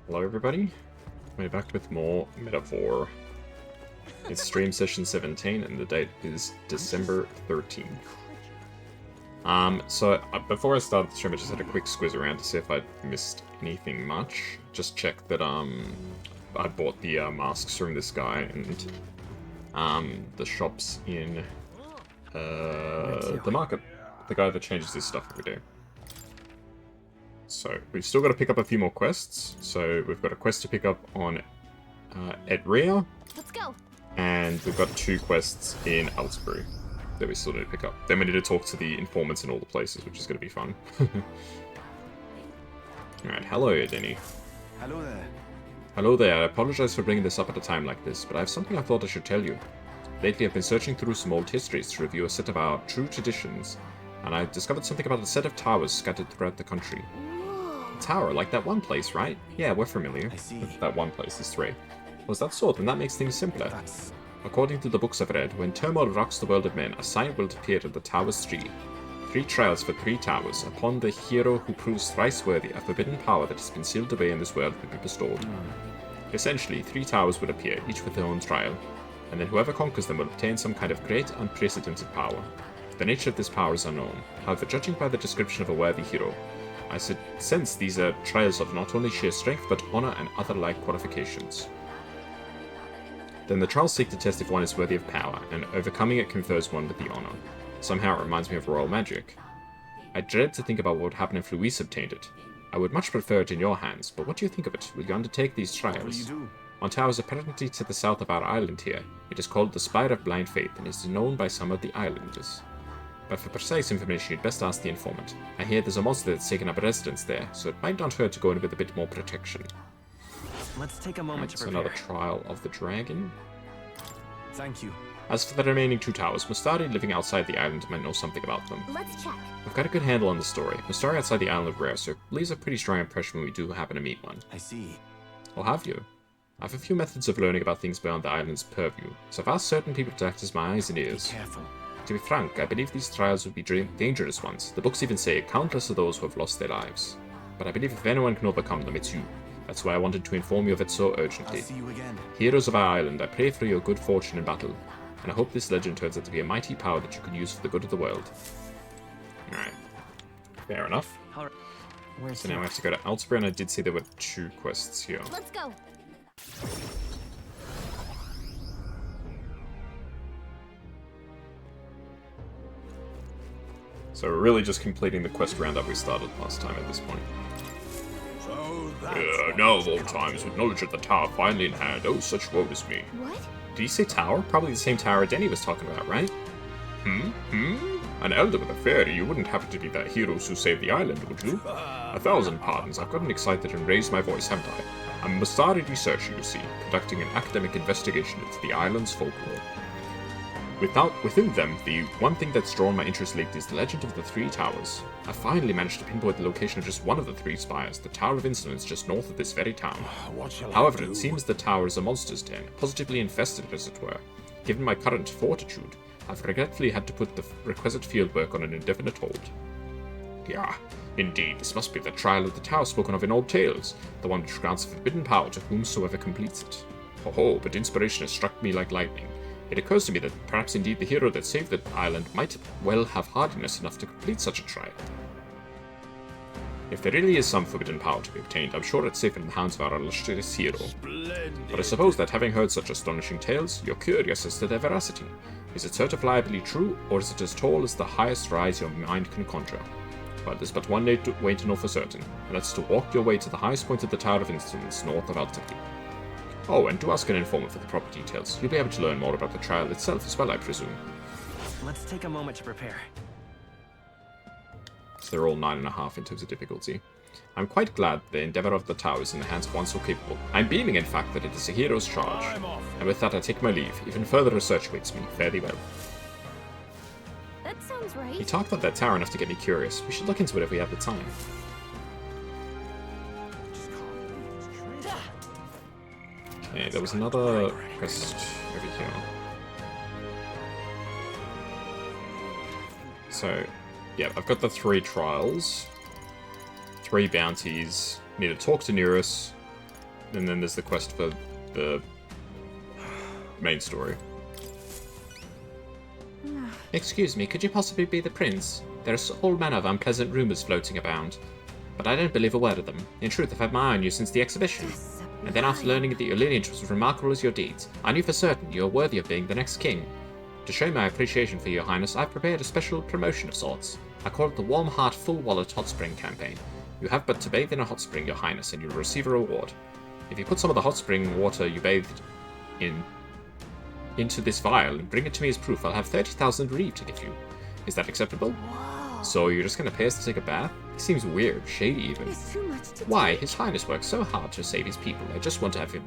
Hello everybody, we're back with more Metaphor. It's stream session 17 and the date is December 13th. Before I started the stream I just had a quick squiz around to see if I'd missed anything much. Just check that I bought the masks from this guy and the shops in the market. The guy that changes his stuff every day. So, we've still got to pick up a few more quests. So, we've got a quest to pick up on Etria. Let's go. And we've got 2 quests in Elsbury that we still need to pick up. Then we need to talk to the informants in all the places, which is going to be fun. Alright, hello, Denny. Hello there. Hello there. I apologize for bringing this up at a time like this, but I have something I thought I should tell you. Lately, I've been searching through some old histories to review a set of our true traditions, and I discovered something about a set of towers scattered throughout the country. Tower, like that one place, right? Yeah, we're familiar. I see. That one place is 3. Was that so? Then that makes things simpler. According to the books I've read, when turmoil rocks the world of men, a sign will appear at the Tower's 3. 3 trials for 3 towers. Upon the hero who proves thrice worthy, a forbidden power that has been sealed away in this world will be bestowed. Essentially, 3 towers will appear, each with their own trial, and then whoever conquers them will obtain some kind of great, unprecedented power. The nature of this power is unknown. However, judging by the description of a worthy hero, I sense these are trials of not only sheer strength, but honor and other like qualifications. Then the trials seek to test if one is worthy of power, and overcoming it confers one with the honor. Somehow it reminds me of royal magic. I dread to think about what would happen if Luis obtained it. I would much prefer it in your hands, but what do you think of it? Will you undertake these trials? What do you do? On towers apparently to the south of our island here. It is called the Spire of Blind Faith, and is known by some of the islanders. But for precise information, you'd best ask the informant. I hear there's a monster that's taken up residence there, so it might not hurt to go in with a bit more protection. Let's take a moment to So prepare. another trial of the dragon. Thank you. As for the remaining 2 towers, Mustari living outside the island might know something about them. Let's check. We've got a good handle on the story. Mustari outside the island of Rare, so it leaves a pretty strong impression when we do happen to meet one. I see. Or have you? I have a few methods of learning about things beyond the island's purview, so I've asked certain people to act as my eyes and ears. Be careful. To be frank, I believe these trials would be dangerous ones. The books even say countless of those who have lost their lives. But I believe if anyone can overcome them, it's you. That's why I wanted to inform you of it so I'll urgently. see you again. Heroes of our island, I pray for your good fortune in battle, and I hope this legend turns out to be a mighty power that you can use for the good of the world. Alright. Fair enough. Alright. Where's So now we have to go to Elsbury, and I did see there were 2 quests here. Let's go. So we're really just completing the quest roundup we started last time at this point. So Now of all times, with knowledge of the tower finally in hand, oh such woe is me. What? Did you say tower? Probably the same tower Denny was talking about, right? An elder with a fairy, you wouldn't happen to be the heroes who saved the island, would you? 1,000 pardons, I've gotten excited and raised my voice, haven't I? I'm a Mustari researcher, you see, conducting an academic investigation into the island's folklore. Within them, the one thing that's drawn my interest lately is the legend of the 3 towers. I finally managed to pinpoint the location of just one of the 3 spires, the Tower of Insolence just north of this very town. what shall However, I do? it seems the tower is a monster's den, positively infested as it were. Given my current fortitude, I've regretfully had to put the requisite fieldwork on an indefinite hold. Yeah, indeed, this must be the trial of the tower spoken of in old tales, the one which grants forbidden power to whomsoever completes it. Ho, but inspiration has struck me like lightning. It occurs to me that perhaps indeed the hero that saved the island might well have hardiness enough to complete such a trial. If there really is some forbidden power to be obtained, I'm sure it's safe in the hands of our illustrious hero. But I suppose that having heard such astonishing tales, you're curious as to their veracity. Is it certifiably true, or is it as tall as the highest rise your mind can conjure? Well, there's but one way to know for certain, and that's to walk your way to the highest point of the Tower of Instruments north of Altitude. Oh, and do ask an informant for the proper details. You'll be able to learn more about the trial itself as well, I presume. Let's take a moment to prepare. So they're all 9.5 in terms of difficulty. I'm quite glad the endeavour of the tower is in the hands of one so capable. I'm beaming, in fact, that it is a hero's charge. And with that, I take my leave. Even further research waits me. Fare thee well. That sounds He right. talked about that tower enough to get me curious. We should look into it if we have the time. Okay, there was another quest over here. So, yeah, I've got the 3 trials, 3 bounties. Need to talk to Nereus, And then there's the quest for the main story. Excuse me, could you possibly be the prince? There's all manner of unpleasant rumors floating about, but I don't believe a word of them. In truth, I've had my eye on you since the exhibition. And then after learning that your lineage was as remarkable as your deeds, I knew for certain you are worthy of being the next king. To show my appreciation for your highness, I've prepared a special promotion of sorts. I call it the Warm Heart Full Wallet Hot Spring campaign. You have but to bathe in a hot spring, your highness, and you'll receive a reward. If you put some of the hot spring water you bathed in into this vial and bring it to me as proof, I'll have 30,000 reeve to give you. Is that acceptable? Whoa. So you're just gonna pay us to take a bath? This seems weird, shady even. There's too much to Why? take. His Highness works so hard to save his people. I just want him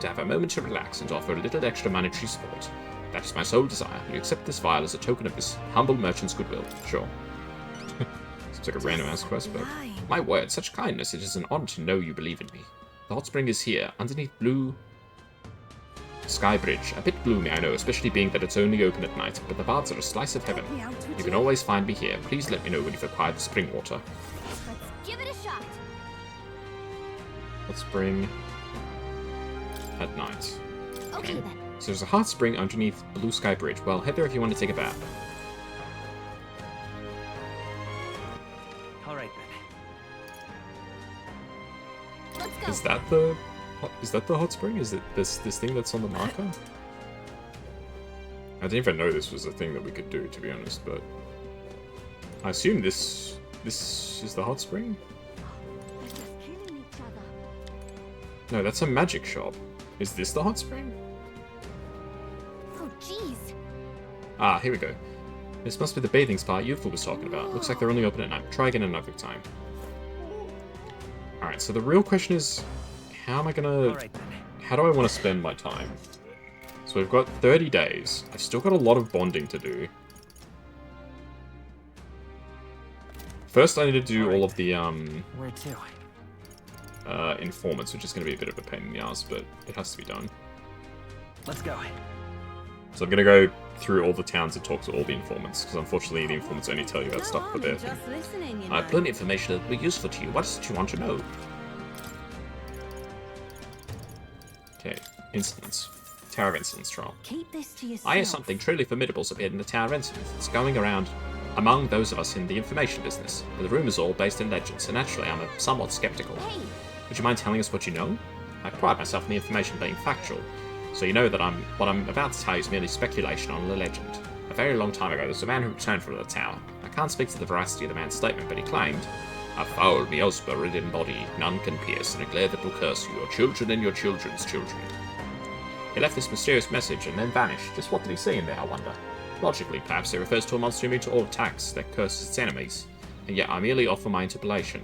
to have a moment to relax and to offer a little extra monetary support. That is my sole desire. Will you accept this vial as a token of this humble merchant's goodwill? Sure. Seems like a random ass quest, but my word, such kindness. It is an honor to know you believe in me. The hot spring is here, underneath Blue Sky Bridge. A bit gloomy, I know, especially being that it's only open at night, but the baths are a slice of heaven. You can always find me here. Please let me know when you've acquired the spring water. Let's give it a shot. Hot spring at night. Okay then. So there's a hot spring underneath Blue Sky Bridge. Well, head there if you want to take a bath. All right then. Let's go. Is that the hot spring? Is it this thing that's on the marker? I didn't even know this was a thing that we could do, to be honest, but I assume this is the hot spring? They're just killing each other. No, that's a magic shop. Is this the hot spring? Oh jeez. Ah, here we go. This must be the bathing spot Youthful was talking about. Looks like they're only open at night. Try again another time. Alright, so the real question is, how am I gonna... All right then. How do I want to spend my time? So we've got 30 days. I've still got a lot of bonding to do. First, I need to do all of the, Where to? informants, which is going to be a bit of a pain in the ass, but it has to be done. Let's go. So I'm going to go through all the towns and talk to all the informants, because unfortunately the informants only tell you about stuff for their thing. Just listening, you I have plenty of information that will be useful to you. What is it you want to know? Okay, incidents. Tower of Incidents trial. Keep this to yourself. I hear something truly formidable has appeared in the Tower of Incidents. It's going around among those of us in the information business. But the rumours are all based in legend, so naturally I'm somewhat skeptical. Hey, Would you mind telling us what you know? I pride myself in the information being factual, so you know that what I'm about to tell you is merely speculation on a legend. A very long time ago, there was a man who returned from the tower. I can't speak to the veracity of the man's statement, but he claimed, "A foul Miospa-ridden body none can pierce, and a glare that will curse you, your children and your children's children." He left this mysterious message and then vanished. Just what did he see in there, I wonder? Logically, perhaps it refers to a monster immune to all attacks that curses its enemies, and yet I merely offer my interpretation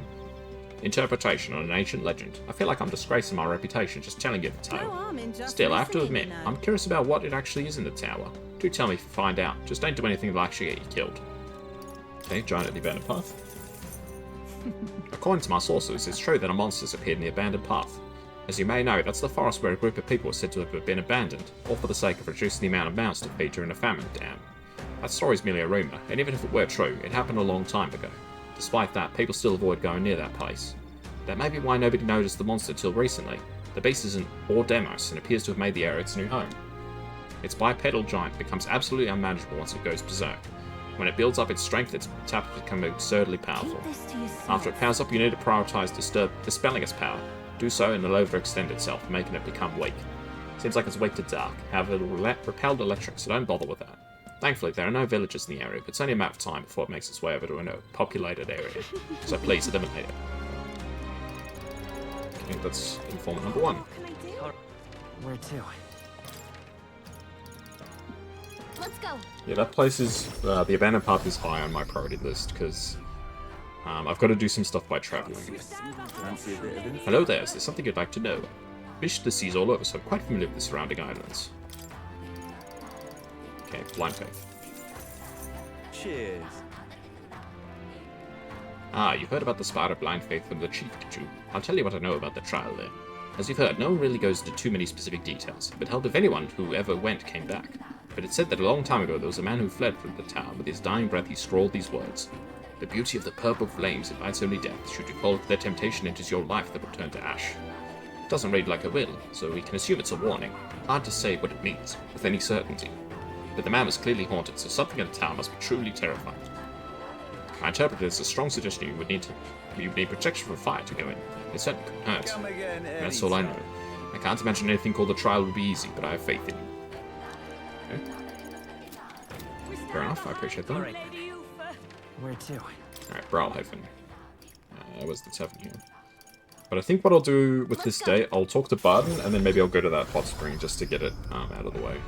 on an ancient legend. I feel like I'm disgracing my reputation just telling you the tale. Still, I have to admit, I'm curious about what it actually is in the tower. Do tell me if you find out. Just don't do anything that'll actually get you killed. Okay, giant at the abandoned path. According to my sources, it's true that a monster's appeared in the abandoned path. As you may know, that's the forest where a group of people are said to have been abandoned, all for the sake of reducing the amount of mouths to feed during a famine dam. That story's merely a rumour, and even if it were true, it happened a long time ago. Despite that, people still avoid going near that place. That may be why nobody noticed the monster till recently. The beast isn't or demos and appears to have made the area its new home. Its bipedal giant becomes absolutely unmanageable once it goes berserk. When it builds up its strength, its attacks become absurdly powerful. keep this to yourself. After it powers up, you need to prioritise dispelling its power. Do so and it'll overextend itself, making it become weak. Seems like it's weak to dark, however it'll repel electric, so don't bother with that. Thankfully, there are no villages in the area, but it's only a matter of time before it makes its way over to a populated area, so please eliminate it. Okay, that's informant number 1. Where to? Let's go. Yeah, that place is, the abandoned path is high on my priority list, because I've got to do some stuff by travelling. Hello there, is there something you'd like to know? Fished the seas all over, so I'm quite familiar with the surrounding islands. Okay, blind faith. Cheers. Ah, you heard about the Spire of Blind Faith from the Chief, did you? I'll tell you what I know about the trial then. As you've heard, no one really goes into too many specific details, but held if anyone who ever went came back. But it's said that a long time ago there was a man who fled from the tower. With his dying breath he scrawled these words. The beauty of the purple flames invites only death. Should you fall to their temptation, it is your life that will turn to ash. It doesn't read like a will, so we can assume it's a warning. Hard to say what it means, with any certainty. But the man was clearly haunted, so something in the town must be truly terrifying. I interpret it as a strong suggestion you would need protection from fire to go in. It certainly couldn't hurt. Come again, That's all I know. I can't imagine anything called the trial would be easy, but I have faith in you. Okay. Fair enough, I appreciate that. Alright. Where to? Alright, Browhaven. Where's the tavern here? But I think what I'll do with this day, I'll talk to Barden, and then maybe I'll go to that hot spring just to get it out of the way.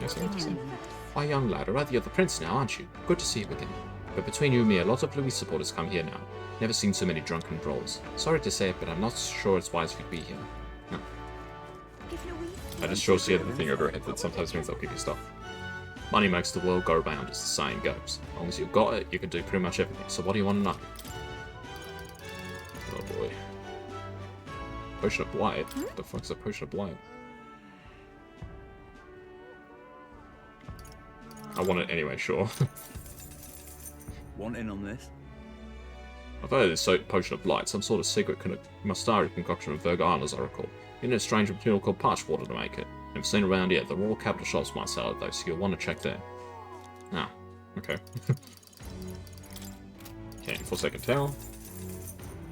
Yes, interesting. Why, young lad, rather you're the prince now, aren't you? Good to see you again. But between you and me, a lot of Louis supporters come here now. Never seen so many drunken brawls. Sorry to say it, but I'm not sure it's wise for you to be here. No. I just shows you the thing over your head that sometimes means they'll give you stuff. Money makes the world go round, as the saying goes. As long as you've got it, you can do pretty much everything. So what do you want to know? Oh boy. Potion of Blight? What the fuck's a Potion of Blight? I want it anyway, sure. Want in on this? I've heard it's Potion of Blight, some sort of secret Mustari concoction of Virgo Island, as I recall. You need a strange material called parch water to make it. Never seen around yet. The Royal Capital shops might sell it though, so you'll want to check there. Ah, okay. Okay, Forsaken Tower.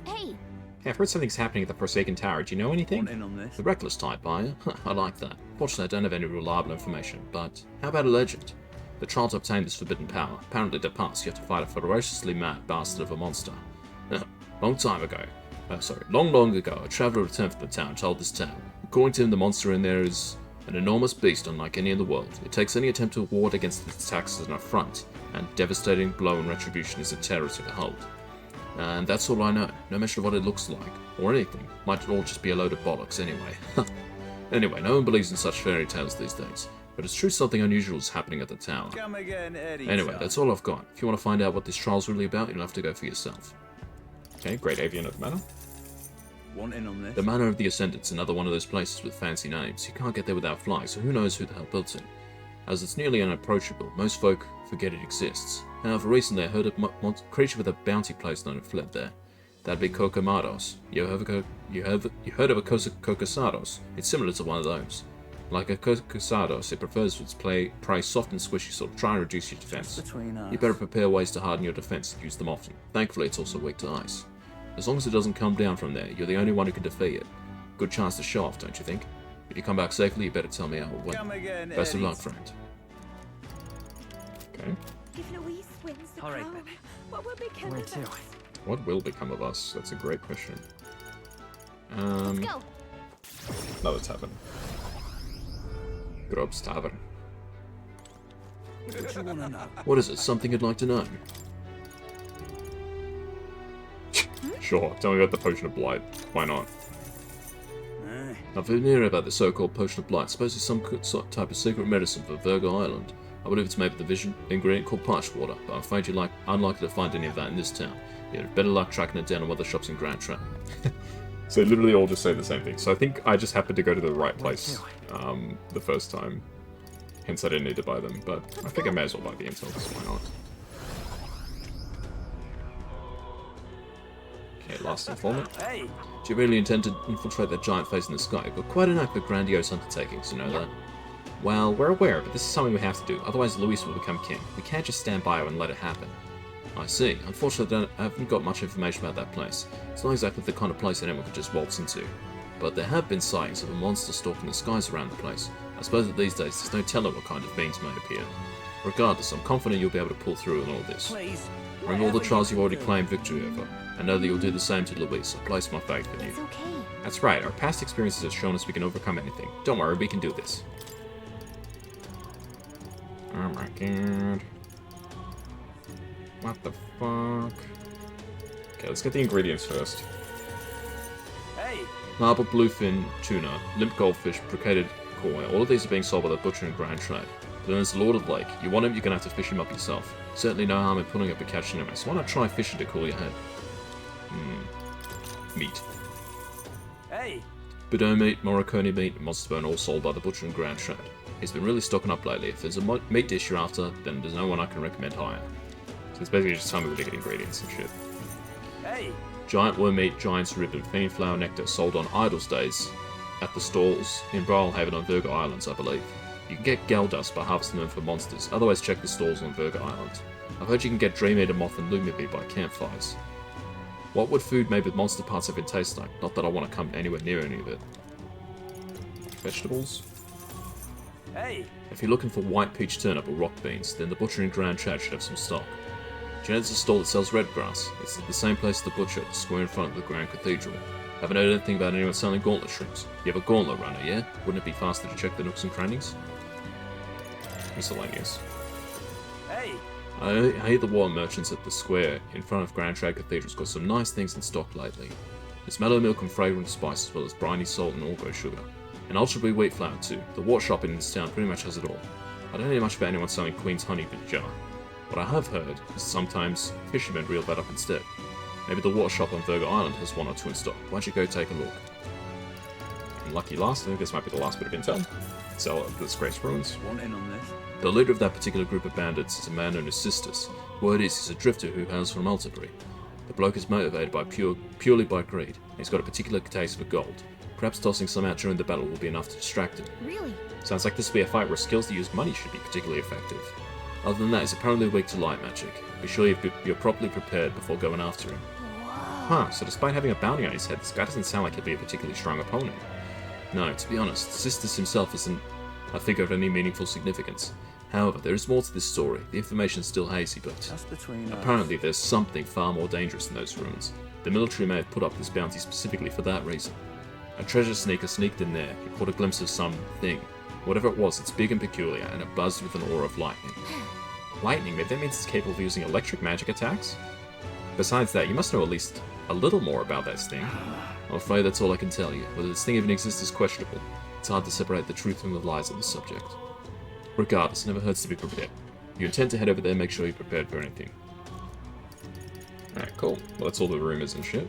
Hey! Hey, I've heard something's happening at the Forsaken Tower. Do you know anything? Want in on this? The reckless type buyer? I like that. Fortunately, I don't have any reliable information, but how about a legend? The trial to obtain this forbidden power. Apparently to pass, you have to fight a ferociously mad bastard of a monster. Long ago, a traveller returned from the town and told this tale. According to him, the monster in there is an enormous beast unlike any in the world. It takes any attempt to ward against its attacks as an affront, and devastating blow and retribution is a terror to behold. And that's all I know. No mention of what it looks like, or anything. Might all just be a load of bollocks anyway. Anyway, no one believes in such fairy tales these days. But it's true something unusual is happening at the tower. Come again, Eddie. Anyway, that's all I've got. If you want to find out what this trial's really about, you'll have to go for yourself. Okay, Great Avian of the Manor. Want in on this? The Manor of the Ascendant's another one of those places with fancy names. You can't get there without flying, so who knows who the hell built it. As it's nearly unapproachable, most folk forget it exists. However, recently I heard of a creature with a bounty placed on it fled there. That'd be Kokomados. You heard of a Kokosados? It's similar to one of those. Like a Kokosados, it prefers its prey soft and squishy, so try and reduce your defense. Between us. You better prepare ways to harden your defense and use them often. Thankfully, it's also weak to ice. As long as it doesn't come down from there, you're the only one who can defeat it. Good chance to show off, don't you think? If you come back safely, you better tell me how it went. Come again, Best of Eddie. luck, friend. Okay. If Louise wins the All right, crown, then. what will become Where of to? us? What will become of us? That's a great question. Let's go! Another tavern. Grob's Tavern. What you wanna know? What is it? Something you'd like to know? Sure, tell me about the Potion of Blight. Why not? Aye. I've been hearing about the so-called Potion of Blight. Suppose it's some type of secret medicine for Virgo Island. I believe it's made with the ingredient called parch water, but I'm afraid you're unlikely to find any of that in this town. You'd have better luck tracking it down in one of the shops in Grand Trap. So literally all just say the same thing. So I think I just happened to go to the right place the first time. Hence I didn't need to buy them, but I think I may as well buy the intel, so why not? Okay, last informant. Hey! Do you really intend to infiltrate that giant face in the sky? You've got quite an act of grandiose undertakings, you know that? Well, we're aware, but this is something we have to do, otherwise Luis will become king. We can't just stand by and let it happen. I see. Unfortunately, I haven't got much information about that place. It's not exactly the kind of place anyone could just waltz into. But there have been sightings of a monster stalking the skies around the place. I suppose that these days there's no telling what kind of beings may appear. Regardless, I'm confident you'll be able to pull through in all this. Please. Bring all the trials you've already claimed victory over. I know that you'll do the same to Luis. I place my faith in you. It's okay. That's right, our past experiences have shown us we can overcome anything. Don't worry, we can do this. Oh my god. What the fuck? Okay, let's get the ingredients first. Hey! Marble bluefin tuna, limp goldfish, briquetted koi. All of these are being sold by the butcher in Grand Trade. But then there's the Lord of the Lake. You want him, you're gonna have to fish him up yourself. Certainly no harm in putting up a catch anyway, so why not try fishing to cool your head? Meat. Hey! Bidot meat, Morricone meat, and monster bone all sold by the butcher in Grand Trade. He's been really stocking up lately. If there's a meat dish you're after, then there's no one I can recommend higher. So it's basically just telling me where to get ingredients and shit. Hey! Giant worm meat, giant's rib, and faint flower nectar sold on Idols Days at the stalls in Brawlhaven on Virgo Islands, I believe. You can get Gal Dust by harvesting them for monsters, otherwise check the stalls on Virgo Island. I've heard you can get Dream Eater Moth and Lumibee by campfires. What would food made with monster parts even taste like? Not that I want to come anywhere near any of it. Vegetables? Hey! If you're looking for white peach turnip or rock beans, then the butcher in Grand Chat should have some stock. Janet's a stall that sells red grass. It's at the same place as the butcher, at the square in front of the Grand Cathedral. Haven't heard anything about anyone selling gauntlet shrimps. You have a gauntlet runner, yeah? Wouldn't it be faster to check the nooks and crannies? Miscellaneous. Hey! I hear the water merchants at the square in front of Grand Trade Cathedral's got some nice things in stock lately. There's mellow milk and fragrant spice, as well as briny salt and Orgo sugar. And ultra blue wheat flour too. The water shop in this town pretty much has it all. I don't hear much about anyone selling Queen's honey per jar. What I have heard is sometimes fishermen reel that up instead. Maybe the water shop on Virgo Island has one or two in stock. Why don't you go take a look? And lucky last, I think this might be the last bit of intel. Sell at the Disgraced Ruins. Want in on this? The leader of that particular group of bandits is a man known as Sisters. Word is he's a drifter who hails from Altabury. The bloke is motivated by purely by greed. He's got a particular taste for gold. Perhaps tossing some out during the battle will be enough to distract him. Really? Sounds like this will be a fight where skills to use money should be particularly effective. Other than that, he's apparently weak to light magic. Be sure you're properly prepared before going after him. Huh, so despite having a bounty on his head, this guy doesn't sound like he'll be a particularly strong opponent. No, to be honest, Sisters himself isn't a figure of any meaningful significance. However, there is more to this story. The information's still hazy, but That's between us. apparently there's something far more dangerous in those ruins. The military may have put up this bounty specifically for that reason. A treasure sneaker sneaked in there and caught a glimpse of something. Whatever it was, it's big and peculiar, and it buzzed with an aura of lightning. Lightning? That means it's capable of using electric magic attacks? Besides that, you must know at least a little more about that thing. I'm afraid that's all I can tell you. Whether this thing even exists is questionable. It's hard to separate the truth from the lies of the subject. Regardless, it never hurts to be prepared. If you intend to head over there, make sure you're prepared for anything. Alright, cool. Well, that's all the rumors and shit.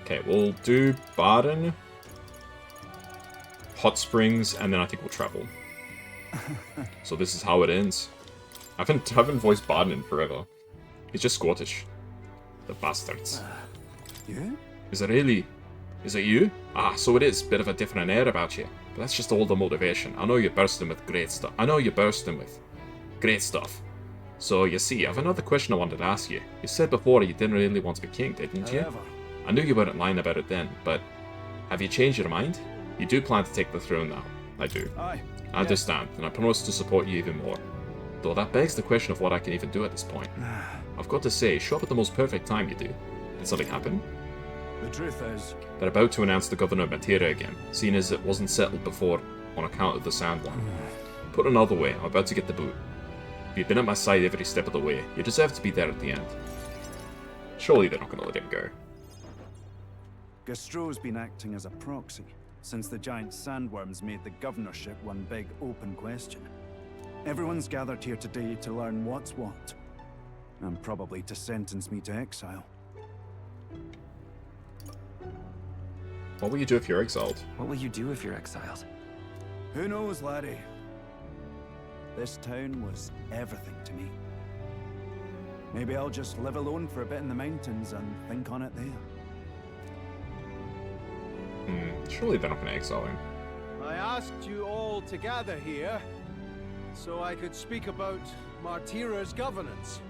Okay, we'll do Barden, Hot Springs, and then I think we'll travel. So this is how it ends. I haven't voiced Barden in forever. He's just Scottish. The bastards. You? Is it really? Is it you? Ah, so it is. Bit of a different air about you. But that's just all the motivation. I know you're bursting with great stuff. So, you see, I have another question I wanted to ask you. You said before you didn't really want to be king, didn't you? However, I knew you weren't lying about it then, but have you changed your mind? You do plan to take the throne now. I do. aye. I understand, and I promise to support you even more. Though that begs the question of what I can even do at this point. I've got to say, show up at the most perfect time you do. Did something happen? The truth is, They're about to announce the governor of Matera again, seeing as it wasn't settled before on account of the Sandworm. Put another way, I'm about to get the boot. If you've been at my side every step of the way, you deserve to be there at the end. Surely they're not going to let him go. Gastro's been acting as a proxy since the giant sandworms made the governorship one big open question. Everyone's gathered here today to learn what's what, and probably to sentence me to exile. What will you do if you're exiled? What will you do if you're exiled? Who knows, laddie? This town was everything to me. Maybe I'll just live alone for a bit in the mountains and think on it there. Surely they're not going to exile him. I asked you all to gather here so I could speak about Martira's governance.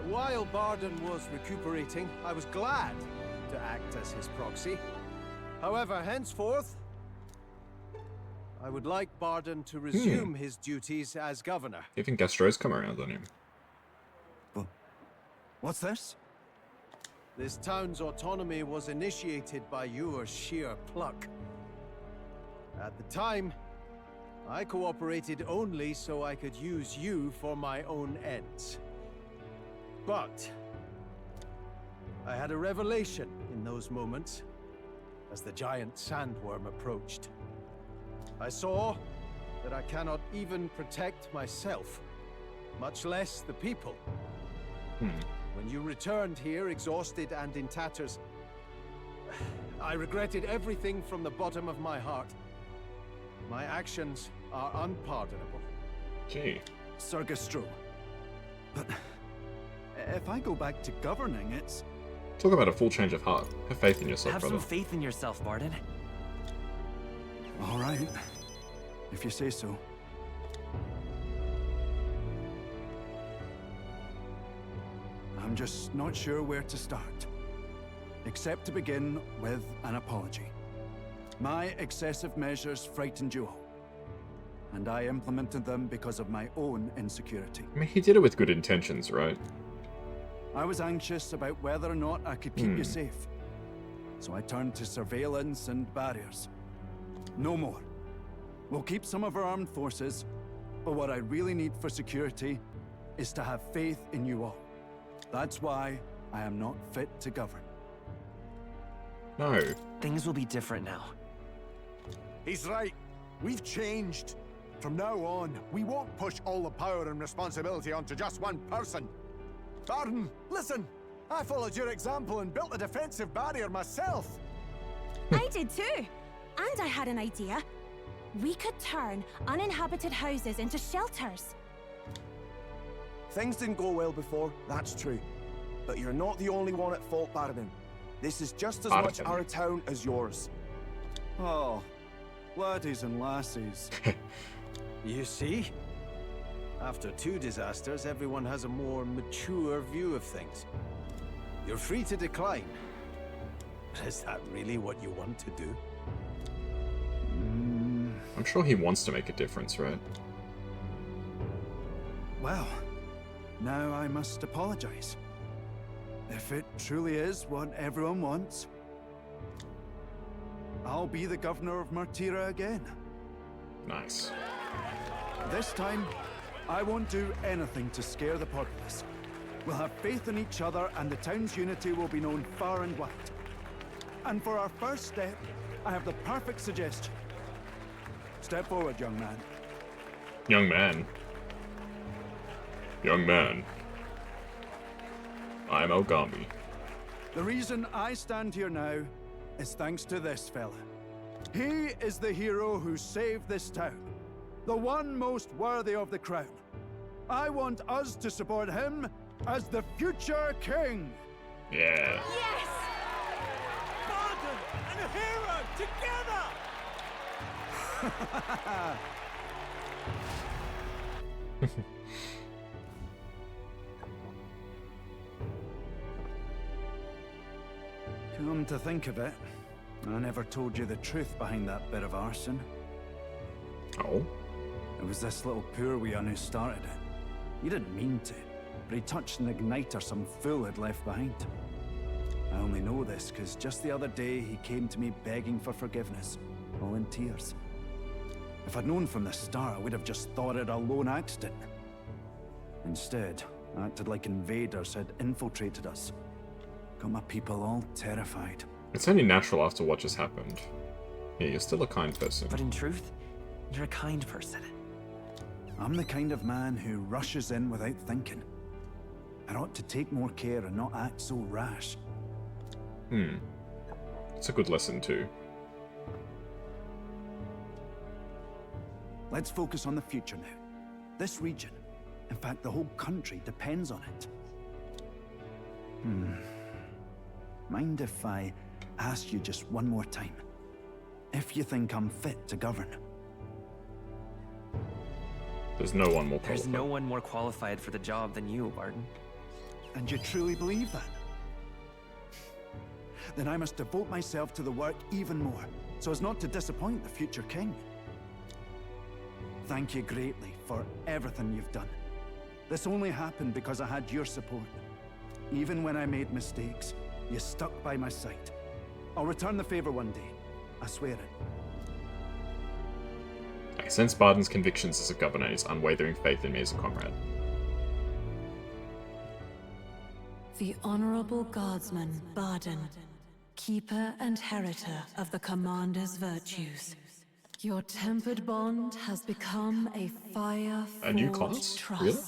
While Barden was recuperating, I was glad to act as his proxy. However, henceforth, I would like Barden to resume his duties as governor. Even Gastro's come around on him. What's this? This town's autonomy was initiated by your sheer pluck. At the time, I cooperated only so I could use you for my own ends. But I had a revelation in those moments as the giant sandworm approached. I saw that I cannot even protect myself, much less the people. When you returned here, exhausted and in tatters, I regretted everything from the bottom of my heart. My actions are unpardonable. Gee. Sergestro. But if I go back to governing, it's... Talk about a full change of heart. Have faith in yourself, Have brother. some faith in yourself, Barden. All right, if you say so. I'm just not sure where to start. Except to begin with an apology. My excessive measures frightened you all. And I implemented them because of my own insecurity. I mean, he did it with good intentions, right? I was anxious about whether or not I could keep you safe. So I turned to surveillance and barriers. No more. We'll keep some of our armed forces, but what I really need for security is to have faith in you all. That's why I am not fit to govern. No. Things will be different now. He's right. We've changed. From now on, we won't push all the power and responsibility onto just one person. Barden, listen! I followed your example and built a defensive barrier myself. I did too. And I had an idea. We could turn uninhabited houses into shelters. Things didn't go well before, that's true. But you're not the only one at fault, Barden. This is just as much our town as yours. Oh, laddies and lassies. You see? After 2 disasters, everyone has a more mature view of things. You're free to decline. But is that really what you want to do? I'm sure he wants to make a difference, right? Well, now I must apologize. If it truly is what everyone wants, I'll be the governor of Martira again. Nice. This time, I won't do anything to scare the populace. We'll have faith in each other and the town's unity will be known far and wide. And for our first step, I have the perfect suggestion. Step forward, young man. Young man. Young man. I'm Ogami. The reason I stand here now is thanks to this fella. He is the hero who saved this town. The one most worthy of the crown. I want us to support him as the future king. Yeah. Yes! Barden and a hero together! Come to think of it, I never told you the truth behind that bit of arson. Oh? It was this little poor wee who started it. He didn't mean to, but he touched an igniter some fool had left behind. I only know this because just the other day he came to me begging for forgiveness, all in tears. If I'd known from the start, I would have just thought it a lone accident. Instead, I acted like invaders had infiltrated us. Got my people all terrified. It's only natural after what just happened. Yeah, you're still a kind person. But in truth, you're a kind person. I'm the kind of man who rushes in without thinking. I ought to take more care and not act so rash. It's a good lesson too. Let's focus on the future now. This region, in fact the whole country, depends on it. Mind if I ask you just one more time? If you think I'm fit to govern? There's no one more There's qualified. no one more qualified for the job than you, Barden. And you truly believe that? Then I must devote myself to the work even more, so as not to disappoint the future king. Thank you greatly for everything you've done. This only happened because I had your support. Even when I made mistakes, you stuck by my side. I'll return the favor one day. I swear it. I sense Barden's convictions as a governor and his unwavering faith in me as a comrade. The Honorable Guardsman, Barden, keeper and heritor of the Commander's virtues. Your tempered bond has become a A new fire-forged class? trust. Really?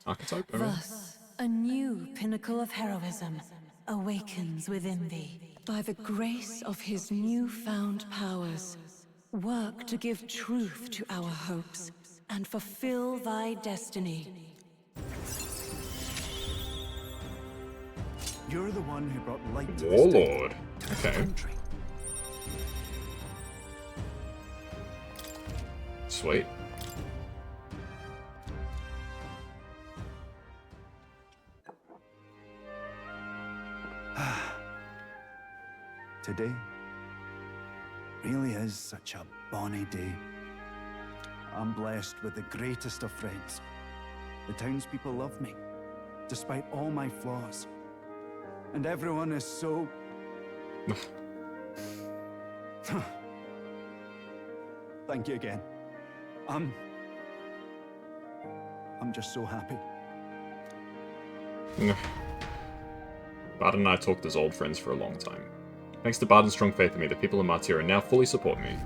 Archetype? I mean, Thus, a new pinnacle of heroism awakens within thee. By the grace of his newfound powers, work to give truth to our hopes and fulfill thy destiny. You're the one who brought light to Warlord. this Okay. country. Sweet. Today really is such a bonny day. I'm blessed with the greatest of friends. The townspeople love me, despite all my flaws. And everyone is so... Thank you again. I'm just so happy. Bard and I talked as old friends for a long time. Thanks to Bard's strong faith in me, the people of Martyra now fully support me.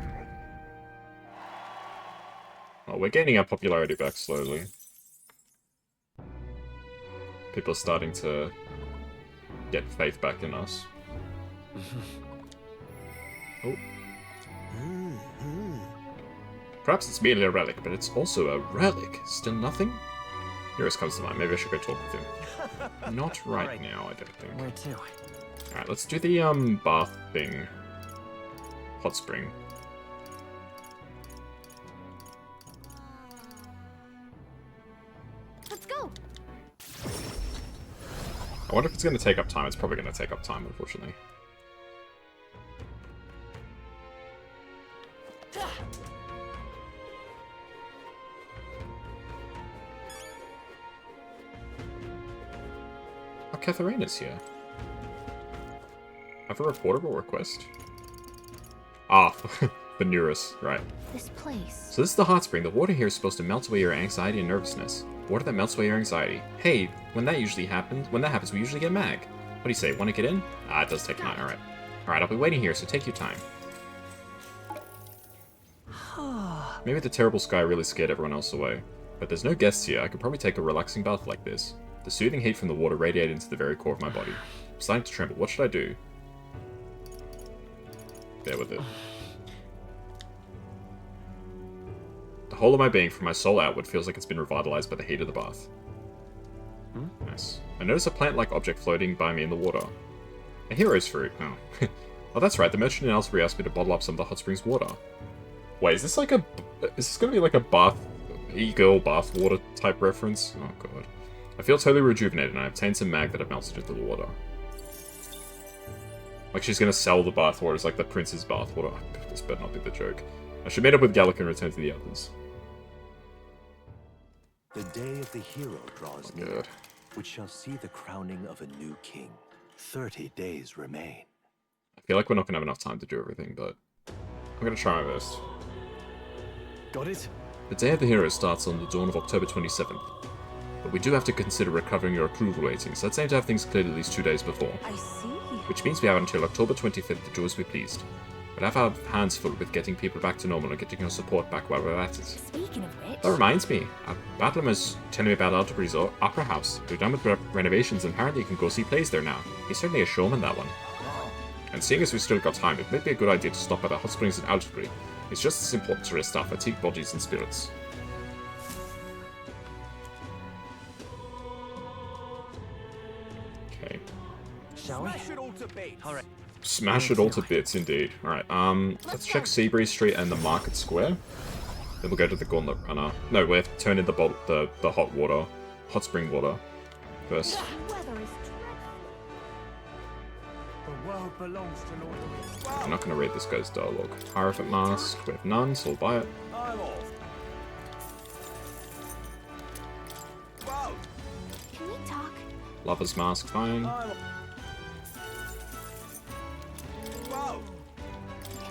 Oh, we're gaining our popularity back slowly. People are starting to get faith back in us. Oh. Perhaps it's merely a relic, but it's also a relic. Still nothing? Nearest comes to mind. Maybe I should go talk with him. Not right now, I don't think. Where to? Alright, let's do the bath thing. Hot spring. Let's go. I wonder if it's going to take up time. It's probably going to take up time, unfortunately. Oh, Katharina's here. Have a reportable request? Ah, Venuris, right. This place. So this is the hot spring. The water here is supposed to melt away your anxiety and nervousness. Water that melts away your anxiety. Hey, when that happens, we usually get mag. What do you say, want to get in? Ah, it does take time, alright. Alright, I'll be waiting here, so take your time. Maybe the terrible sky really scared everyone else away. But there's no guests here, I could probably take a relaxing bath like this. The soothing heat from the water radiated into the very core of my body. I'm starting to tremble, what should I do? Bear with it. The whole of my being, from my soul outward, feels like it's been revitalized by the heat of the bath. Nice. I notice a plant-like object floating by me in the water. A hero's fruit. Oh. Oh, that's right. The merchant in Ellsbury asked me to bottle up some of the hot springs water. Wait, is this like a... Is this going to be like a bath... e-girl bath water type reference? Oh, God. I feel totally rejuvenated, and I obtained some mag that I've melted into the water. Like she's going to sell the bath water as like the prince's bath water. This better not be the joke. I should meet up with Gallic and return to the others. The day of the hero draws near, Good. which shall see the crowning of a new king. 30 days remain. I feel like we're not going to have enough time to do everything, but I'm going to try my best. Got it? The Day of the Hero starts on the dawn of October 27th. But we do have to consider recovering your approval ratings, so let's aim to have things cleared at least 2 days before. I see. Which means we have until October 25th to do as we pleased. But have our hands full with getting people back to normal and getting your support back while we're at it. Speaking of which... That reminds me, Battler was telling me about Alderbury's Opera House. They're done with renovations and apparently you can go see plays there now. He's certainly a showman, that one. And seeing as we've still got time, it may be a good idea to stop by the hot springs in Alderbury. It's just as important to rest our fatigued bodies and spirits. Okay. Shall we? Alright. Smash it all to bits, indeed. Alright, let's check Seabury Street and the Market Square. Then we'll go to the Gauntlet Runner. No, we have to turn in the hot water. Hot spring water. First. Weather is The world belongs to Lord. I'm not going to read this guy's dialogue. Hierophant Mask, we have none, so we'll buy it. I'm off. Wow. Can we talk? Lover's Mask, fine. Wow.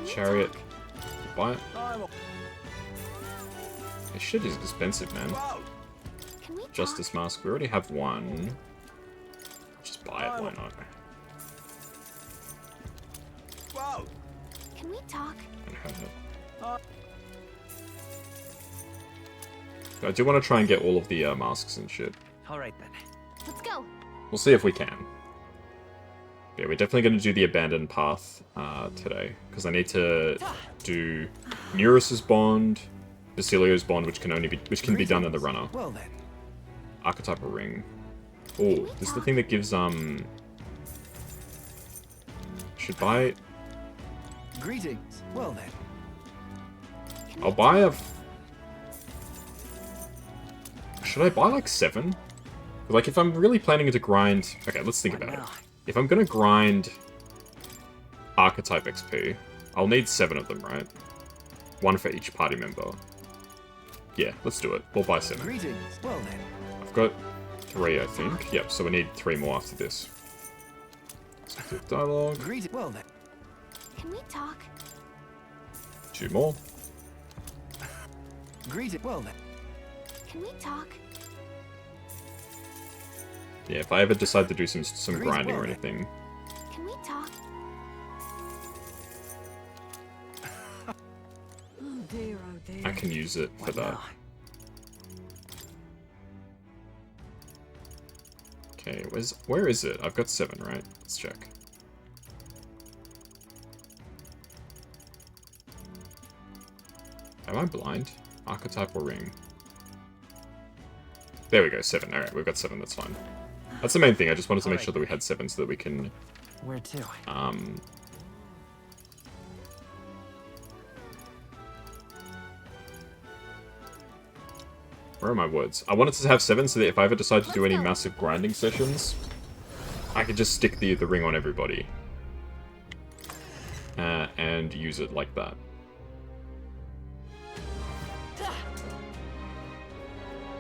Chariot, we'll buy it. I'm off. This shit is expensive, man. Wow. Can we talk? Justice Mask, we already have one. Just buy it, why not? Wow. Can we talk? And have it. I do want to try and get all of the masks and shit. Alright then. Let's go. We'll see if we can. Yeah, we're definitely going to do the Abandoned Path today. Because I need to do Neurus's Bond, Basilio's bond, which can be done in the runner. Well then. Archetypal ring. Oh, this is the thing that gives should buy. Greetings. Well then. I'll buy a. Should I buy like 7? Like if I'm really planning to grind. Okay, let's think about it. If I'm gonna grind archetype XP, I'll need 7 of them, right? 1 for each party member. Yeah, let's do it. We'll buy 7. Greetings. Well then. I've got 3, I think. Yep, so we need 3 more after this. Dialogue. Greetings. Well then. Can we talk? 2 more. Greetings. Well then. Can we talk? Yeah, if I ever decide to do some grinding or anything. Can we talk? Oh dear, oh dear. I can use it for that. Okay, where is it? I've got 7, right? Let's check. Am I blind? Archetypal ring. There we go, 7. Alright, we've got 7, that's fine. That's the main thing, I just wanted to make sure that we had 7 so that we can... Where to? Where are my words? I wanted to have 7 so that if I ever decide to do any massive grinding sessions, I could just stick the ring on everybody. And use it like that.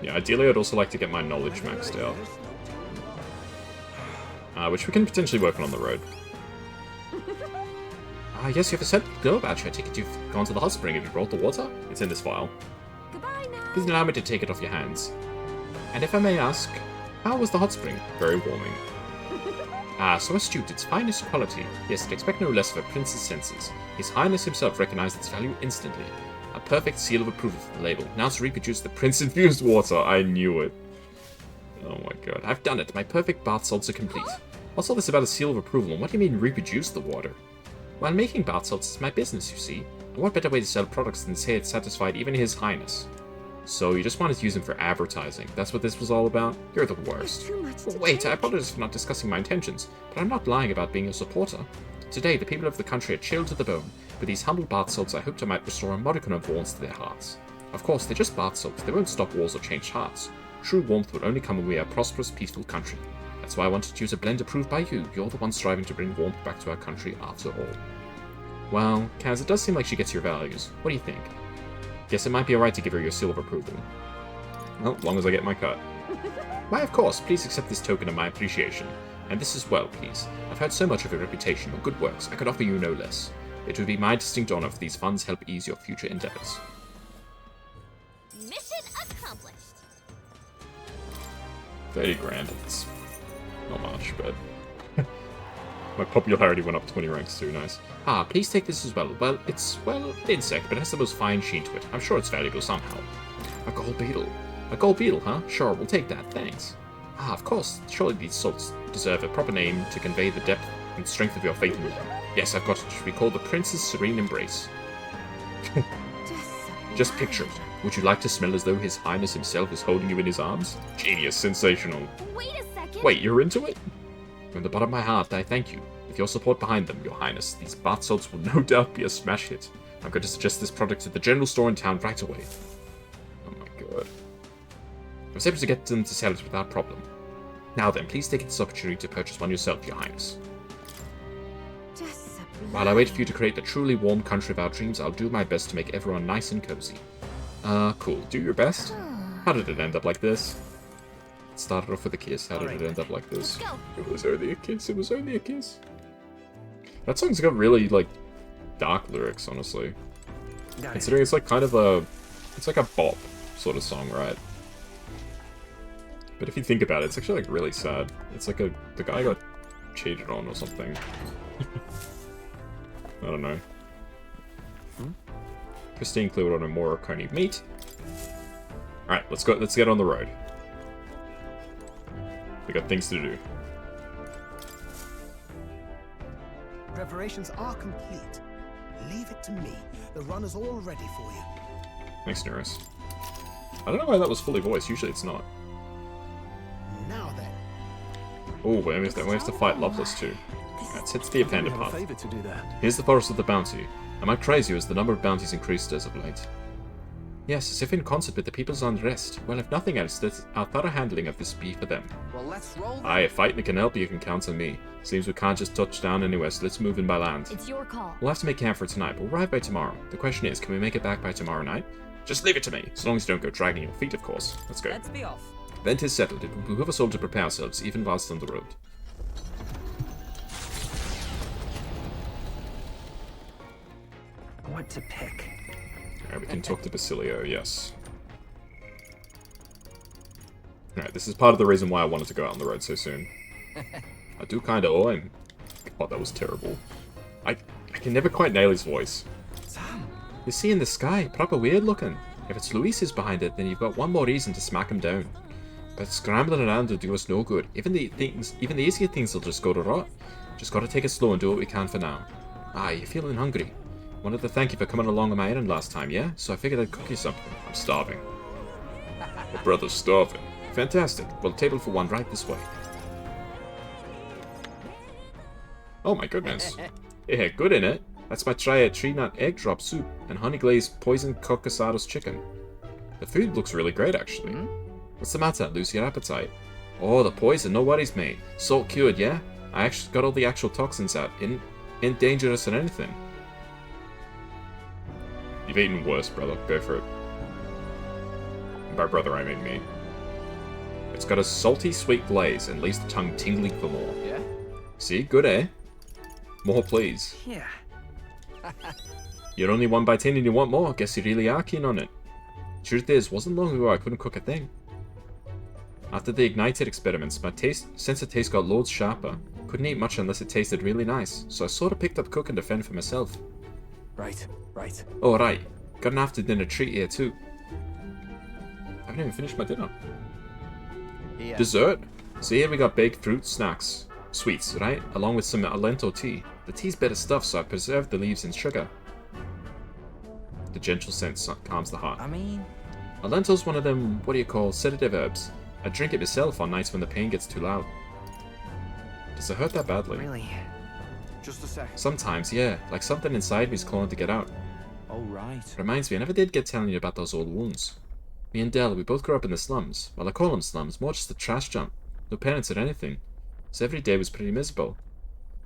Yeah, ideally I'd also like to get my knowledge maxed out. Which we can potentially work on the road. Yes, you have a set to go about you. I take it you've gone to the hot spring. Have you brought the water? It's in this vial. Goodbye now. Please allow me to take it off your hands. And if I may ask, how was the hot spring? Very warming. So astute, its finest quality. Yes, I'd expect no less of a prince's senses. His Highness himself recognized its value instantly. A perfect seal of approval for the label. Now to reproduce the prince-infused water. I knew it. Oh my god. I've done it. My perfect bath salts are complete. What's all this about a seal of approval, and what do you mean reproduce the water? Well, making bath salts is my business, you see. And what better way to sell products than say it satisfied even His Highness? So you just wanted to use them for advertising. That's what this was all about? You're the worst. Well, wait, I apologize for not discussing my intentions, but I'm not lying about being a supporter. Today, the people of the country are chilled to the bone. With these humble bath salts, I hoped I might restore a modicum of warmth to their hearts. Of course, they're just bath salts. They won't stop wars or change hearts. True warmth will only come when we are a prosperous, peaceful country. That's why I wanted to use a blend approved by you. You're the one striving to bring warmth back to our country after all. Well, Kaz, it does seem like she gets your values. What do you think? Guess it might be alright to give her your seal of approval. Well, as long as I get my cut. Why, of course, please accept this token of my appreciation. And this as well, please. I've heard so much of your reputation or good works, I could offer you no less. It would be my distinct honor if these funds help ease your future endeavors. Mission accomplished. 30 grand. It's not much, but... my popularity went up 20 ranks too, nice. Please take this as well. Well, it's, an insect, but it has the most fine sheen to it. I'm sure it's valuable somehow. A gold beetle. A gold beetle, huh? Sure, we'll take that, thanks. Of course. Surely these salts deserve a proper name to convey the depth and strength of your faith in them. Yes, I've got it. It should be called the Prince's Serene Embrace. Just picture it. Would you like to smell as though His Highness himself is holding you in his arms? Genius, sensational. Wait a second. Wait, you're into it? From the bottom of my heart, I thank you. With your support behind them, Your Highness, these bath salts will no doubt be a smash hit. I'm going to suggest this product at the general store in town right away. Oh my god. I was able to get them to sell it without problem. Now then, please take this opportunity to purchase one yourself, Your Highness. While I wait for you to create the truly warm country of our dreams, I'll do my best to make everyone nice and cozy. Cool. Do your best? How did it end up like this? It started off with a kiss. How did it end up like this? It was only a kiss. It was only a kiss. That song's got really, like, dark lyrics, honestly. Considering it's, like, kind of a... It's like a bop sort of song, right? But if you think about it, it's actually, like, really sad. It's like the guy got cheated on or something. I don't know. Pristine cleared on a more coney meat. Alright, let's get on the road. We got things to do. Preparations are complete. Leave it to me. The run is all ready for you. Thanks, Neris. I don't know why that was fully voiced. Usually it's not. Now then. Oh, we have to fight Loveless too. Let's hit the offender path. To do that. Here's the Forest of the Bounty. Am I crazy as the number of bounties increased as of late? Yes, as if in concert with the people's unrest. Well, if nothing else, let our thorough handling of this be for them. Well, let's roll. Aye, if fighting can help, you can count on me. Seems we can't just touch down anywhere, so let's move in by land. It's your call. We'll have to make camp for tonight, but we'll arrive by tomorrow. The question is, can we make it back by tomorrow night? Just leave it to me, so long as you don't go dragging your feet, of course. Let's go. Let's be off. Event is settled. It will behoove us all to prepare ourselves, even whilst on the road. What to pick? Alright, we can talk to Basilio, yes. Alright, this is part of the reason why I wanted to go out on the road so soon. I do kinda owe him. Oh, that was terrible. I can never quite nail his voice. You see in the sky, proper weird looking. If it's Luis who's behind it, then you've got one more reason to smack him down. But scrambling around will do us no good. Even the easier things will just go to rot. Just gotta take it slow and do what we can for now. Ah, you feeling hungry? Wanted to thank you for coming along on my errand last time, yeah? So I figured I'd cook you something. I'm starving. My brother's starving. Fantastic. Well, table for one right this way. Oh my goodness. Yeah, good in it. That's my tree nut egg drop soup and honey glazed poisoned cocasados chicken. The food looks really great, actually. What's the matter? Lose your appetite? Oh, the poison. No worries, mate. Salt cured, yeah? I actually got all the actual toxins out. Ain't dangerous or anything. You've eaten worse, brother. Go for it. By brother, I mean me. It's got a salty, sweet glaze and leaves the tongue tingling for more. Yeah? See? Good, eh? More, please. Yeah. You're only 1 bite in and you want more. Guess you really are keen on it. Truth is, wasn't long ago I couldn't cook a thing. After the ignited experiments, my sense of taste got loads sharper. Couldn't eat much unless it tasted really nice, so I sort of picked up cooking to fend for myself. Right. Oh, right. Got an after dinner treat here too. I haven't even finished my dinner. Yeah. Dessert? So here we got baked fruit snacks. Sweets, right? Along with some Alento tea. The tea's better stuff, so I preserved the leaves in sugar. The gentle scent calms the heart. I mean... Alento's one of them, what do you call, sedative herbs. I drink it myself on nights when the pain gets too loud. Does it hurt that badly? Really? Just a sec. Sometimes, yeah. Like something inside me's calling to get out. Oh, right. Reminds me, I never did get telling you about those old wounds. Me and Del, we both grew up in the slums. Well, I call them slums, more just a trash dump. No parents or anything. So every day was pretty miserable.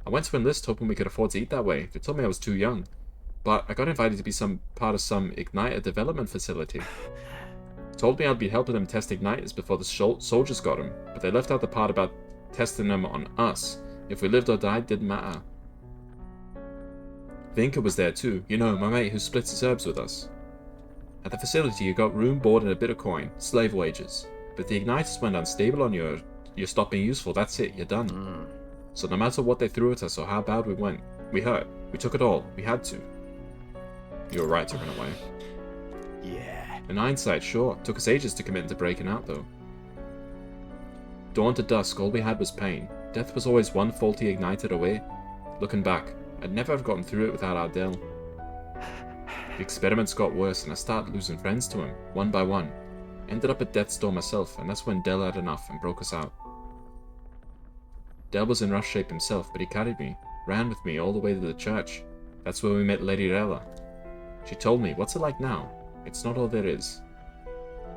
I went to enlist hoping we could afford to eat that way. They told me I was too young. But I got invited to be part of some igniter development facility. Told me I'd be helping them test igniters before the soldiers got them, but they left out the part about testing them on us. If we lived or died, didn't matter. Vinka was there too, you know, my mate who splits his herbs with us. At the facility you got room, board and a bit of coin, slave wages. But the igniters went unstable on you, you stopped being useful, that's it, you're done. So no matter what they threw at us or how bad we went, we hurt, we took it all, we had to. You were right to run away. Yeah. In hindsight, sure, took us ages to commit to breaking out though. Dawn to dusk, all we had was pain. Death was always one faulty ignited away. Looking back, I'd never have gotten through it without Ardell. The experiments got worse and I started losing friends to him, one by one. Ended up at death's door myself, and that's when Del had enough and broke us out. Del was in rough shape himself, but he carried me, ran with me all the way to the church. That's where we met Lady Rella. She told me, what's it like now? It's not all there is.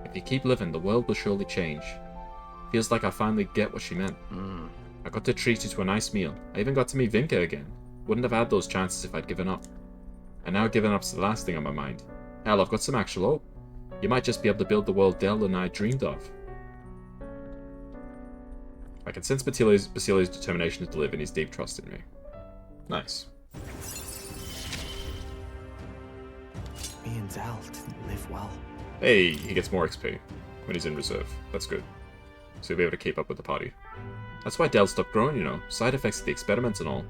If you keep living, the world will surely change. Feels like I finally get what she meant. I got to treat you to a nice meal. I even got to meet Vinka again. Wouldn't have had those chances if I'd given up. And now giving up's the last thing on my mind. Hell, I've got some actual hope. You might just be able to build the world Del and I dreamed of. I can sense Basilio's determination to live and his deep trust in me. Nice. Me and Del didn't live well. Hey, he gets more XP when he's in reserve. That's good. So he'll be able to keep up with the party. That's why Del stopped growing, you know. Side effects of the experiments and all.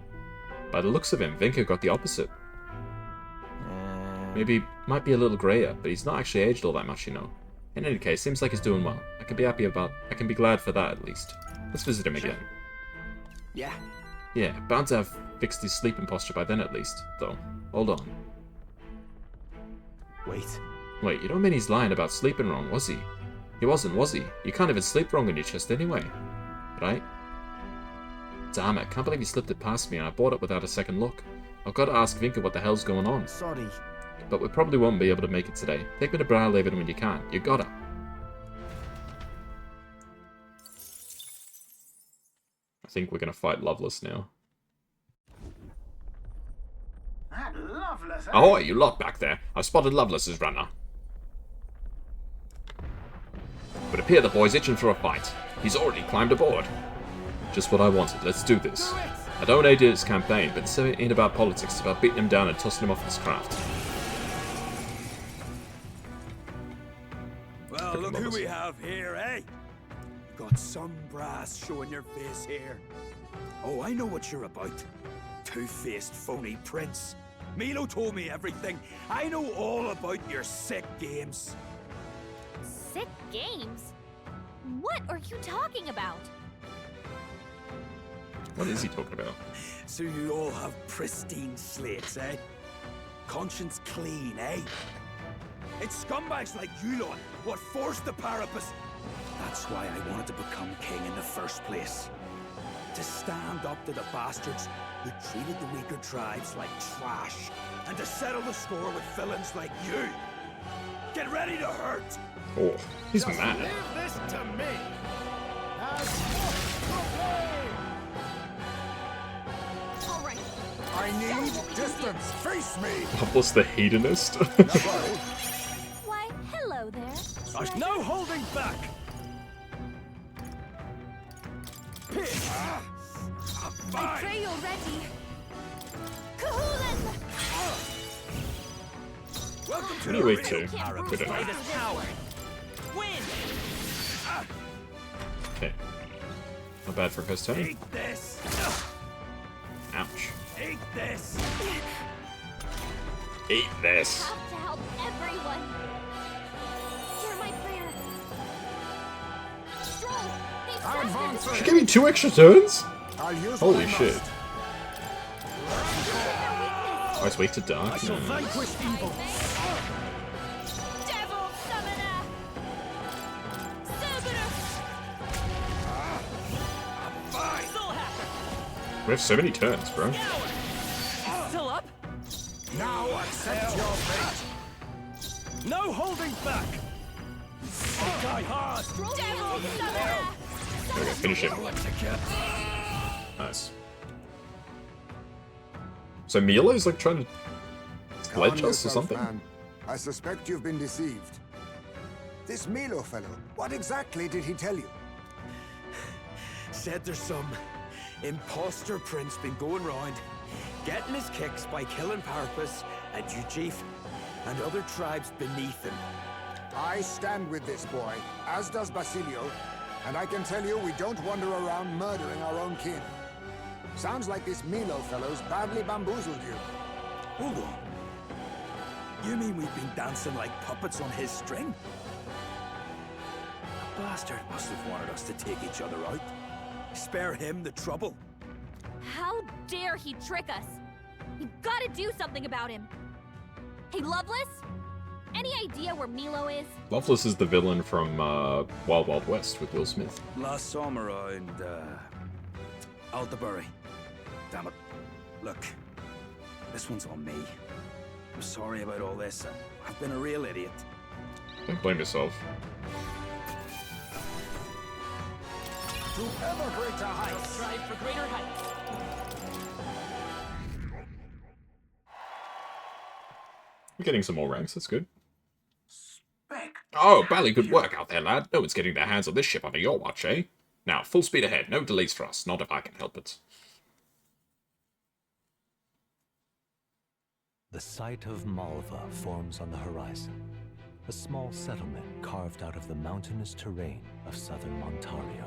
By the looks of him, Vinka got the opposite. Maybe might be a little grayer, but he's not actually aged all that much, you know. In any case, seems like he's doing well. I can be glad for that at least. Let's visit him again. Yeah. Yeah, bound to have fixed his sleeping posture by then at least, though. Hold on. Wait. Wait, you don't mean he's lying about sleeping wrong, was he? He wasn't, was he? You can't even sleep wrong on your chest anyway. Right? Damn it, can't believe he slipped it past me and I bought it without a second look. I've got to ask Vinka what the hell's going on. Sorry. But we probably won't be able to make it today. Take me to Briarhaven when you can. You gotta. I think we're gonna fight Loveless now. That Loveless, eh? Ahoy, you lot back there. I've spotted Loveless's runner. Would appear the boy's itching for a fight. He's already climbed aboard. Just what I wanted. Let's do this. I don't aid his campaign, but this ain't about politics. It's about beating him down and tossing him off his craft. Well, look who we have here, eh? Got some brass showing your face here. Oh, I know what you're about. Two-faced phony prince. Milo told me everything. I know all about your sick games. Sick games? What are you talking about? What is he talking about? So you all have pristine slates, eh? Conscience clean, eh? It's scumbags like you lot what forced the Parapus. That's why I wanted to become king in the first place. To stand up to the bastards who treated the weaker tribes like trash. And to settle the score with villains like you. Get ready to hurt! Oh, he's Just mad. leave this to me. Alright. I need distance. Face me. Loveless the hedonist. Why, hello there. There's no holding back! I pray you're ready. Kahulin! Welcome to Anyway, the too. real Parapus. Good enough. This power. Win! Okay. Not bad for first turn. Take this! Ouch. Take this! Eat this. Have to help everyone. Hear my prayer. Stroll! These bastards! She gave me 2 extra turns? I'll use Holy what I shit. must. Oh, it's weak to dark. I shall No. vanquish evil! Devil summoner! Summoner! We have so many turns, bro. Still up? Now accept your fate. No holding back! Die hard! Devil summoner! Okay, finish him. What's a kid? Nice. So Milo's like trying to sledge Calm us or yourself, something? man. I suspect you've been deceived. This Milo fellow, what exactly did he tell you? Said there's some imposter prince been going round, getting his kicks by killing Parapus and Ujif and other tribes beneath him. I stand with this boy, as does Basilio, and I can tell you we don't wander around murdering our own kin. Sounds like this Milo fellow's badly bamboozled you. Hold on. You mean we've been dancing like puppets on his string? The bastard must have wanted us to take each other out. Spare him the trouble. How dare he trick us? You've got to do something about him. Hey, Loveless? Any idea where Milo is? Loveless is the villain from Wild Wild West with Will Smith. Last summer around, Altabury. Damn it. Look, this one's on me. I'm sorry about all this. I've been a real idiot. Don't blame yourself. To ever greater heights. Strive for greater heights. We're getting some more ranks, that's good. Oh, bally good work out there, lad. No one's getting their hands on this ship under your watch, eh? Now, full speed ahead. No delays for us. Not if I can help it. The site of Malva forms on the horizon, a small settlement carved out of the mountainous terrain of southern Montario,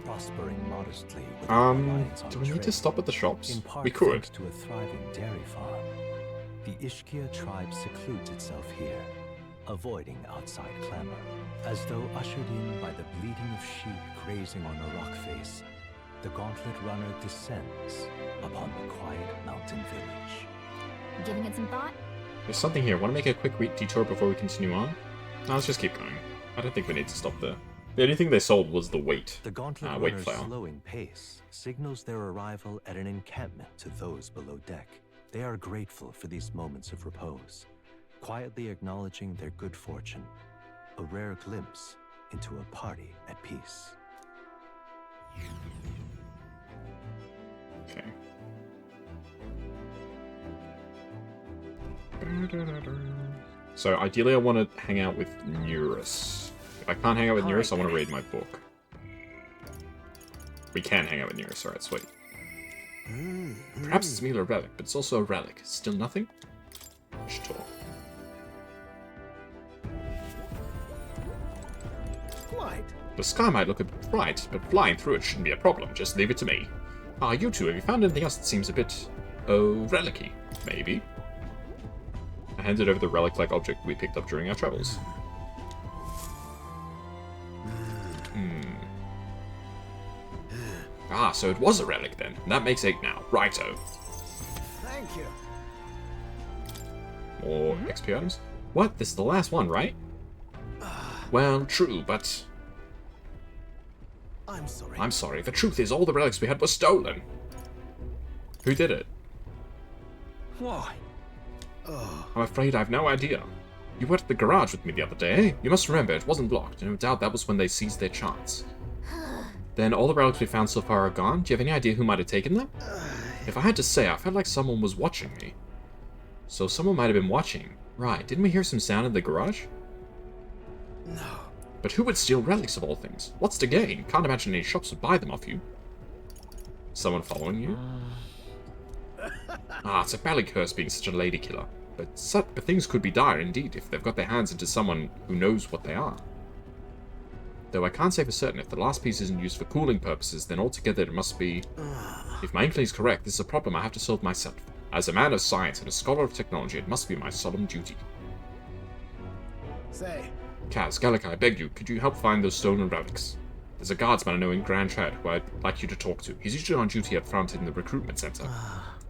prospering modestly with reliance on do we need to trade, stop at the shops? in part We could. thanks to a thriving dairy farm. The Ishkia tribe secludes itself here, avoiding outside clamor, as though ushered in by the bleating of sheep grazing on a rock face. The gauntlet runner descends upon the quiet mountain village. Giving it some thought? There's something here. Want to make a quick detour before we continue on? No, let's just keep going. I don't think we need to stop there. The only thing they sold was the weight. The gauntlet weight runner's flower. slowing pace signals their arrival at an encampment to those below deck. They are grateful for these moments of repose, quietly acknowledging their good fortune, a rare glimpse into a party at peace. Okay. So ideally I want to hang out with Neurus. If I can't hang out with Neurus, I want to read my book. We can hang out with Neurus, alright, sweet. Perhaps it's merely a relic, but it's also a relic. Still nothing? We should talk. Glide. The sky might look a bit bright, but flying through it shouldn't be a problem. Just leave it to me. Ah, you two, have you found anything else that seems a bit... oh, relic-y? Maybe? I handed over the relic-like object we picked up during our travels. Ah, so it was a relic then. That makes 8 now. Righto. Thank you. More XP items? What? This is the last one, right? Well, true, but... I'm sorry. I'm sorry. The truth is all the relics we had were stolen. Who did it? Why? I'm afraid I've no idea. You were at the garage with me the other day, eh? You must remember, it wasn't locked. No doubt that was when they seized their chance. Then all the relics we found so far are gone? Do you have any idea who might have taken them? If I had to say, I felt like someone was watching me. So someone might have been watching. Right, didn't we hear some sound in the garage? No. But who would steal relics of all things? What's the gain? Can't imagine any shops would buy them off you. Someone following you? Ah, it's a valley curse being such a lady killer. But things could be dire indeed if they've got their hands into someone who knows what they are. Though I can't say for certain if the last piece isn't used for cooling purposes, then altogether it must be... If my inkling is correct, this is a problem I have to solve myself. As a man of science and a scholar of technology, it must be my solemn duty. Say. Kaz, Gallica, I beg you, could you help find those stolen relics? There's a guardsman I know in Grand Trad who I'd like you to talk to. He's usually on duty up front in the recruitment center.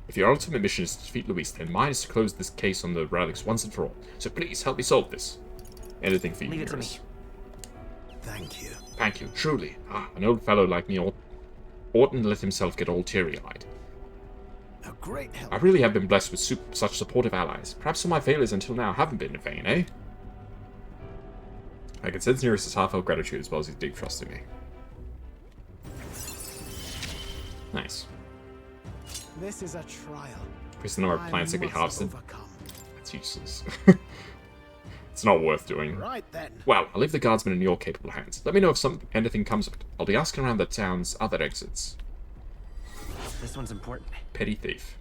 If your ultimate mission is to defeat Luis, then mine is to close this case on the relics once and for all. So please, help me solve this. Anything for you, Leave it to me. Neurus. Thank you. Thank you, truly. Ah, an old fellow like me oughtn't let himself get all teary-eyed. A great help. I really have been blessed with such supportive allies. Perhaps some of my failures until now haven't been in vain, eh? I can sense Neurus' heartfelt gratitude as well as his deep trust in me. Nice. This is a trial. Increase the number of plants that can be harvested. Overcome. That's useless. It's not worth doing. Right then. Well, I'll leave the guardsmen in your capable hands. Let me know if anything comes of it. I'll be asking around the town's other exits. This one's important. Petty thief.